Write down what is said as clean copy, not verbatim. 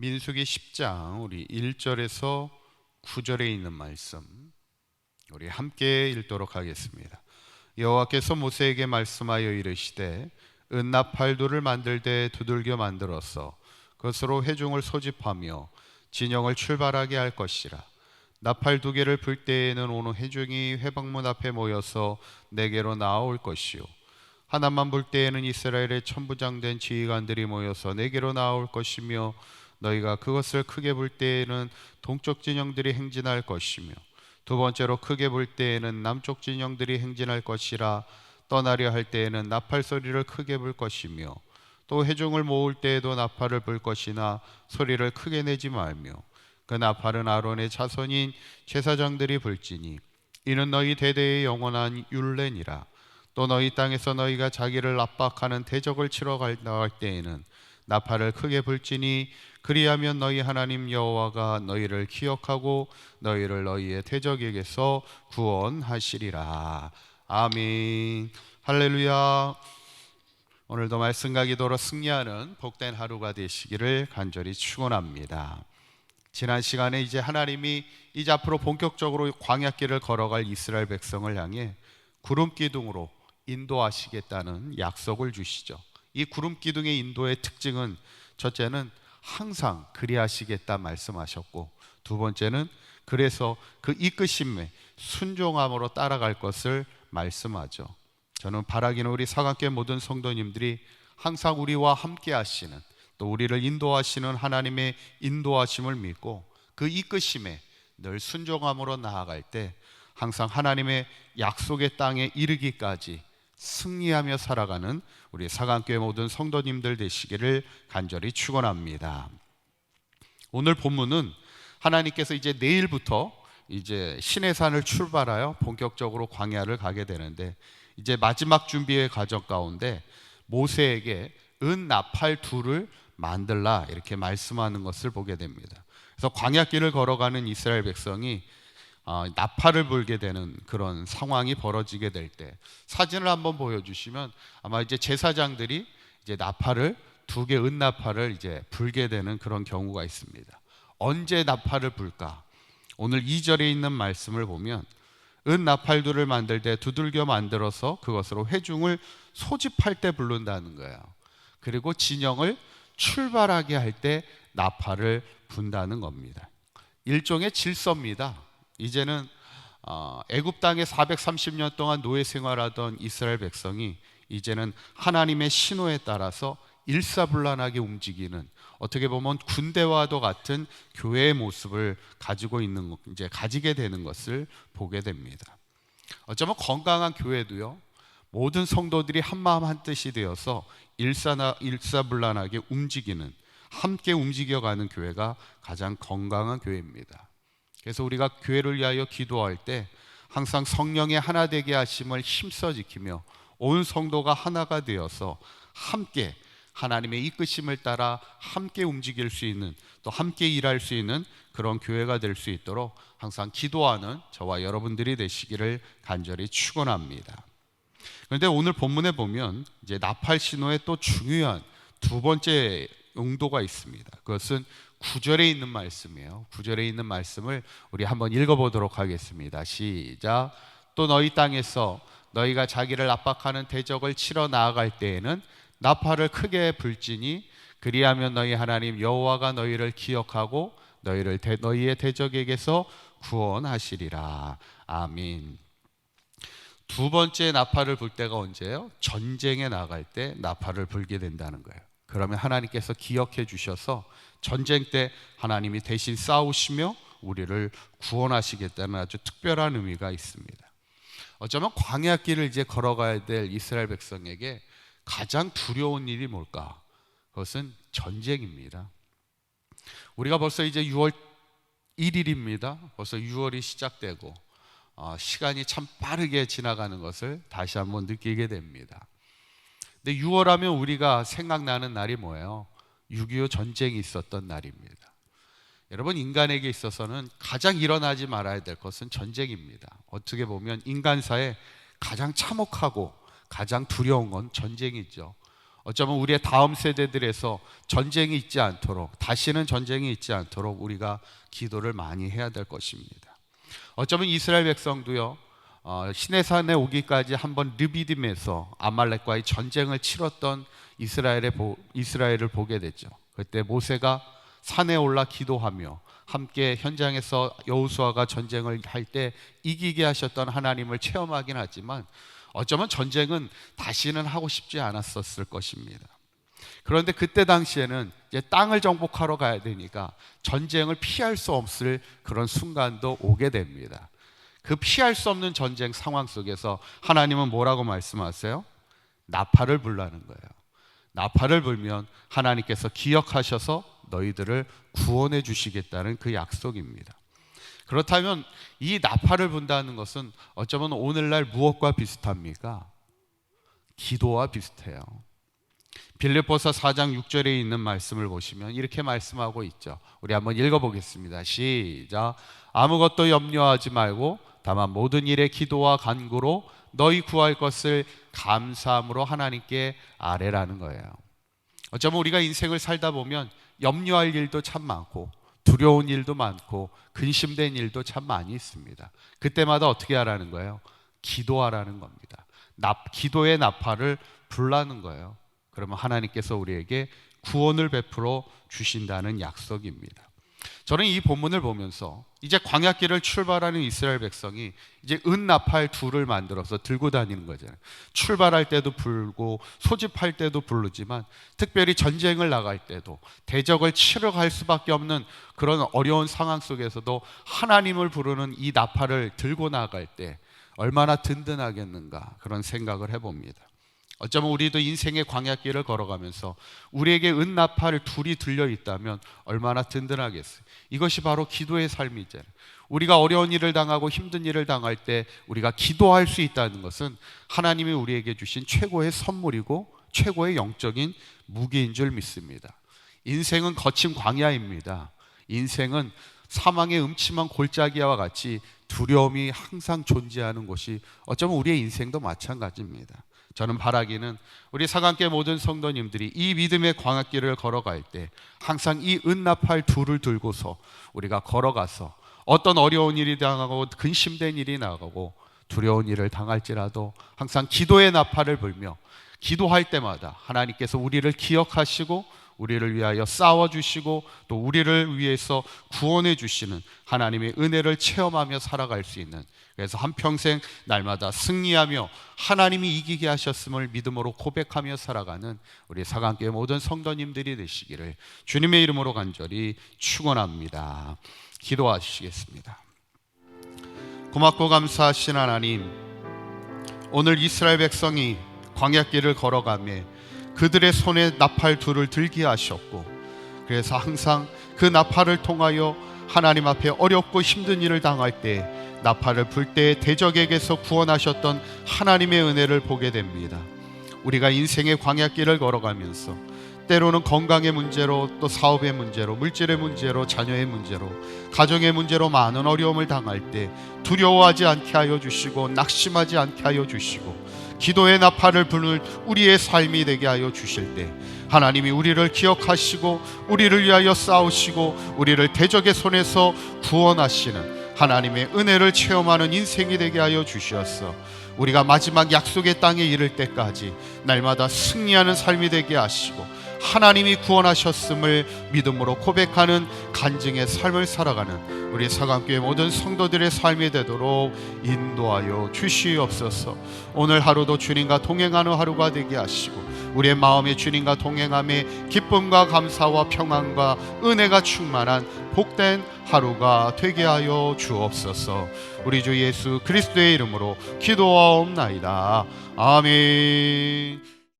민수기 10장 우리 1절에서 9절에 있는 말씀 우리 함께 읽도록 하겠습니다. 여호와께서 모세에게 말씀하여 이르시되 은나팔도를 만들되 두들겨 만들어서 그것으로 회중을 소집하며 진영을 출발하게 할 것이라. 나팔 두 개를 불 때에는 온 회중이 회방문 앞에 모여서 내게로 나아올 것이요 하나만 불 때에는 이스라엘의 천부장된 지휘관들이 모여서 내게로 나아올 것이며 너희가 그것을 크게 불 때에는 동쪽 진영들이 행진할 것이며 두 번째로 크게 불 때에는 남쪽 진영들이 행진할 것이라. 떠나려 할 때에는 나팔 소리를 크게 불 것이며 또 회중을 모을 때에도 나팔을 불 것이나 소리를 크게 내지 말며 그 나팔은 아론의 자손인 제사장들이 불지니 이는 너희 대대의 영원한 율례니라. 또 너희 땅에서 너희가 자기를 압박하는 대적을 치러 나갈 때에는 나팔을 크게 불지니 그리하면 너희 하나님 여호와가 너희를 기억하고 너희를 너희의 대적에게서 구원하시리라. 아멘. 할렐루야. 오늘도 말씀과 기도로 승리하는 복된 하루가 되시기를 간절히 축원합니다. 지난 시간에 이제 하나님이 이제 앞으로 본격적으로 광야길을 걸어갈 이스라엘 백성을 향해 구름 기둥으로 인도하시겠다는 약속을 주시죠. 이 구름 기둥의 인도의 특징은 첫째는 항상 그리하시겠다 말씀하셨고, 두 번째는 그래서 그 이끄심에 순종함으로 따라갈 것을 말씀하죠. 저는 바라기는 우리 사각교회 모든 성도님들이 항상 우리와 함께 하시는, 또 우리를 인도하시는 하나님의 인도하심을 믿고 그 이끄심에 늘 순종함으로 나아갈 때 항상 하나님의 약속의 땅에 이르기까지 승리하며 살아가는 우리 사강교회 모든 성도님들 되시기를 간절히 축원합니다. 오늘 본문은 하나님께서 이제 내일부터 이제 시내산을 출발하여 본격적으로 광야를 가게 되는데, 이제 마지막 준비의 과정 가운데 모세에게 은나팔 둘을 만들라 이렇게 말씀하는 것을 보게 됩니다. 그래서 광야길을 걸어가는 이스라엘 백성이 나팔을 불게 되는 그런 상황이 벌어지게 될 때, 사진을 한번 보여주시면 아마 이제 제사장들이 이제 나팔을 두 개 은나팔을 이제 불게 되는 그런 경우가 있습니다. 언제 나팔을 불까? 오늘 2절에 있는 말씀을 보면 은나팔들을 만들 때 두들겨 만들어서 그것으로 회중을 소집할 때 부른다는 거예요. 그리고 진영을 출발하게 할 때 나팔을 분다는 겁니다. 일종의 질서입니다. 이제는 애굽 땅에 430년 동안 노예 생활하던 이스라엘 백성이 이제는 하나님의 신호에 따라서 일사불란하게 움직이는, 어떻게 보면 군대와도 같은 교회의 모습을 가지고 있는, 이제 가지게 되는 것을 보게 됩니다. 어쩌면 건강한 교회도요, 모든 성도들이 한마음 한뜻이 되어서 일사불란하게 움직이는, 함께 움직여가는 교회가 가장 건강한 교회입니다. 그래서 우리가 교회를 위하여 기도할 때 항상 성령의 하나 되게 하심을 힘써 지키며 온 성도가 하나가 되어서 함께 하나님의 이끄심을 따라 함께 움직일 수 있는, 또 함께 일할 수 있는 그런 교회가 될 수 있도록 항상 기도하는 저와 여러분들이 되시기를 간절히 축원합니다. 그런데 오늘 본문에 보면 이제 나팔 신호의 또 중요한 두 번째 용도가 있습니다. 그것은 9절에 있는 말씀이에요. 9절에 있는 말씀을 우리 한번 읽어보도록 하겠습니다. 시작. 또 너희 땅에서 너희가 자기를 압박하는 대적을 치러 나아갈 때에는 나팔을 크게 불지니 그리하면 너희 하나님 여호와가 너희를 기억하고 너희를 너희의 대적에게서 구원하시리라. 아멘. 두 번째 나팔을 불 때가 언제예요? 전쟁에 나갈 때 나팔을 불게 된다는 거예요. 그러면 하나님께서 기억해 주셔서 전쟁 때 하나님이 대신 싸우시며 우리를 구원하시겠다는 아주 특별한 의미가 있습니다. 어쩌면 광야길을 이제 걸어가야 될 이스라엘 백성에게 가장 두려운 일이 뭘까? 그것은 전쟁입니다. 우리가 벌써 이제 6월 1일입니다. 벌써 6월이 시작되고 시간이 참 빠르게 지나가는 것을 다시 한번 느끼게 됩니다. 근데 6월 하면 우리가 생각나는 날이 뭐예요? 6.25 전쟁이 있었던 날입니다. 여러분, 인간에게 있어서는 가장 일어나지 말아야 될 것은 전쟁입니다. 어떻게 보면 인간사에 가장 참혹하고 가장 두려운 건 전쟁이죠. 어쩌면 우리의 다음 세대들에서 전쟁이 있지 않도록, 다시는 전쟁이 있지 않도록 우리가 기도를 많이 해야 될 것입니다. 어쩌면 이스라엘 백성도요, 시내산에 오기까지 한번 르비딤에서 아말렉과의 전쟁을 치렀던 이스라엘을 보게 됐죠. 그때 모세가 산에 올라 기도하며 함께 현장에서 여호수아가 전쟁을 할 때 이기게 하셨던 하나님을 체험하긴 하지만 어쩌면 전쟁은 다시는 하고 싶지 않았었을 것입니다. 그런데 그때 당시에는 이제 땅을 정복하러 가야 되니까 전쟁을 피할 수 없을 그런 순간도 오게 됩니다. 그 피할 수 없는 전쟁 상황 속에서 하나님은 뭐라고 말씀하세요? 나팔을 불라는 거예요. 나팔을 불면 하나님께서 기억하셔서 너희들을 구원해 주시겠다는 그 약속입니다. 그렇다면 이 나팔을 분다는 것은 어쩌면 오늘날 무엇과 비슷합니까? 기도와 비슷해요. 빌립보서 4장 6절에 있는 말씀을 보시면 이렇게 말씀하고 있죠. 우리 한번 읽어보겠습니다. 시작. 아무것도 염려하지 말고 다만 모든 일에 기도와 간구로 너희 구할 것을 감사함으로 하나님께 아뢰라는 거예요. 어쩌면 우리가 인생을 살다 보면 염려할 일도 참 많고 두려운 일도 많고 근심된 일도 참 많이 있습니다. 그때마다 어떻게 하라는 거예요? 기도하라는 겁니다. 기도의 나팔을 불라는 거예요. 그러면 하나님께서 우리에게 구원을 베풀어 주신다는 약속입니다. 저는 이 본문을 보면서 이제 광야길을 출발하는 이스라엘 백성이 이제 은나팔 둘을 만들어서 들고 다니는 거잖아요. 출발할 때도 불고 소집할 때도 부르지만 특별히 전쟁을 나갈 때도 대적을 치러 갈 수밖에 없는 그런 어려운 상황 속에서도 하나님을 부르는 이 나팔을 들고 나갈 때 얼마나 든든하겠는가 그런 생각을 해봅니다. 어쩌면 우리도 인생의 광야길을 걸어가면서 우리에게 은나팔을 둘이 들려 있다면 얼마나 든든하겠어요. 이것이 바로 기도의 삶이잖아요. 우리가 어려운 일을 당하고 힘든 일을 당할 때 우리가 기도할 수 있다는 것은 하나님이 우리에게 주신 최고의 선물이고 최고의 영적인 무기인 줄 믿습니다. 인생은 거친 광야입니다. 인생은 사망의 음침한 골짜기와 같이 두려움이 항상 존재하는 곳이 어쩌면 우리의 인생도 마찬가지입니다. 저는 바라기는 우리 사강교회 모든 성도님들이 이 믿음의 광야길을 걸어갈 때 항상 이 은나팔 둘을 들고서 우리가 걸어가서 어떤 어려운 일이 당하고 근심된 일이 나가고 두려운 일을 당할지라도 항상 기도의 나팔을 불며 기도할 때마다 하나님께서 우리를 기억하시고 우리를 위하여 싸워주시고 또 우리를 위해서 구원해 주시는 하나님의 은혜를 체험하며 살아갈 수 있는, 그래서 한평생 날마다 승리하며 하나님이 이기게 하셨음을 믿음으로 고백하며 살아가는 우리 사강교회 모든 성도님들이 되시기를 주님의 이름으로 간절히 축원합니다. 기도하시겠습니다. 고맙고 감사하신 하나님, 오늘 이스라엘 백성이 광야길을 걸어가며 그들의 손에 나팔 둘을 들게 하셨고, 그래서 항상 그 나팔을 통하여 하나님 앞에 어렵고 힘든 일을 당할 때 나팔을 불 때 대적에게서 구원하셨던 하나님의 은혜를 보게 됩니다. 우리가 인생의 광야길을 걸어가면서 때로는 건강의 문제로 또 사업의 문제로 물질의 문제로 자녀의 문제로 가정의 문제로 많은 어려움을 당할 때 두려워하지 않게 하여 주시고 낙심하지 않게 하여 주시고 기도의 나팔을 부는 우리의 삶이 되게 하여 주실 때 하나님이 우리를 기억하시고 우리를 위하여 싸우시고 우리를 대적의 손에서 구원하시는 하나님의 은혜를 체험하는 인생이 되게 하여 주시옵소서. 우리가 마지막 약속의 땅에 이를 때까지 날마다 승리하는 삶이 되게 하시고 하나님이 구원하셨음을 믿음으로 고백하는 간증의 삶을 살아가는 우리 사강교회 모든 성도들의 삶이 되도록 인도하여 주시옵소서. 오늘 하루도 주님과 동행하는 하루가 되게 하시고 우리의 마음에 주님과 동행함에 기쁨과 감사와 평안과 은혜가 충만한 복된 하루가 되게 하여 주옵소서. 우리 주 예수 그리스도의 이름으로 기도하옵나이다. 아멘.